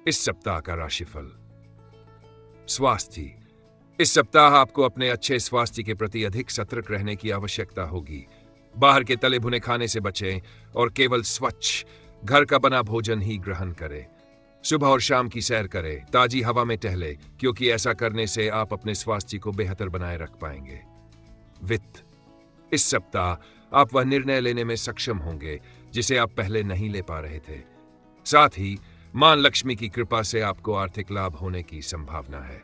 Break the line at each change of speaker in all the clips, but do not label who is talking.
इस सप्ताह का राशिफल। स्वास्थ्य। इस सप्ताह आपको अपने अच्छे स्वास्थ्य के प्रति अधिक सतर्क रहने की आवश्यकता होगी। बाहर के तले भुने खाने से बचें और केवल स्वच्छ घर का बना भोजन ही ग्रहण करें। सुबह और शाम की सैर करें, ताजी हवा में टहलें, क्योंकि ऐसा करने से आप अपने स्वास्थ्य को बेहतर बनाए रख पाएंगे। वित्त। इस सप्ताह आप वह निर्णय लेने में सक्षम होंगे जिसे आप पहले नहीं ले पा रहे थे। साथ ही मां लक्ष्मी की कृपा से आपको आर्थिक लाभ होने की संभावना है।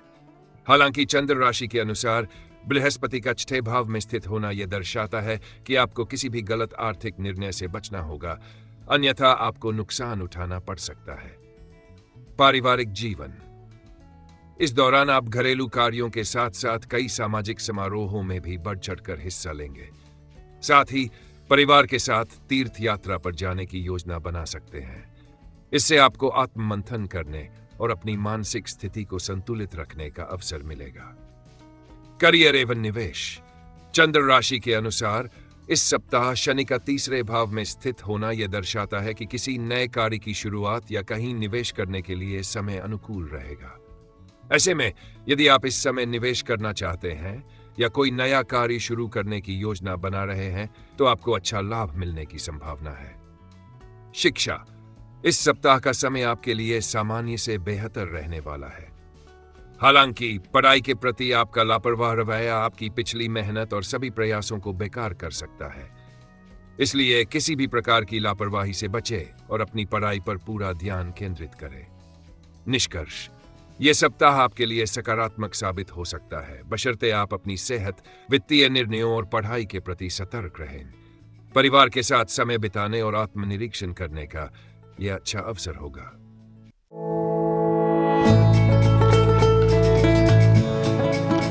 हालांकि चंद्र राशि के अनुसार बृहस्पति का छठे भाव में स्थित होना यह दर्शाता है कि आपको किसी भी गलत आर्थिक निर्णय से बचना होगा, अन्यथा आपको नुकसान उठाना पड़ सकता है। पारिवारिक जीवन। इस दौरान आप घरेलू कार्यों के साथ साथ कई सामाजिक समारोहों में भी बढ़ चढ़कर हिस्सा लेंगे। साथ ही परिवार के साथ तीर्थ यात्रा पर जाने की योजना बना सकते हैं। इससे आपको आत्ममंथन करने और अपनी मानसिक स्थिति को संतुलित रखने का अवसर मिलेगा। करियर एवं निवेश। चंद्र राशि के अनुसार इस सप्ताह शनि का तीसरे भाव में स्थित होना यह दर्शाता है कि किसी नए कार्य की शुरुआत या कहीं निवेश करने के लिए समय अनुकूल रहेगा। ऐसे में यदि आप इस समय निवेश करना चाहते हैं या कोई नया कार्य शुरू करने की योजना बना रहे हैं तो आपको अच्छा लाभ मिलने की संभावना है। शिक्षा। इस सप्ताह का समय आपके लिए सामान्य से बेहतर रहने वाला है। हालांकि पढ़ाई के प्रति आपका लापरवाह रवैया आपकी पिछली मेहनत और सभी प्रयासों को बेकार कर सकता है। इसलिए किसी भी प्रकार की लापरवाही से बचें और अपनी पढ़ाई पर पूरा ध्यान केंद्रित करें। निष्कर्ष। यह सप्ताह आपके लिए सकारात्मक साबित हो सकता है, बशर्ते आप अपनी सेहत, वित्तीय निर्णयों और पढ़ाई के प्रति सतर्क रहें। परिवार के साथ समय बिताने और आत्मनिरीक्षण करने का यह अच्छा अवसर होगा।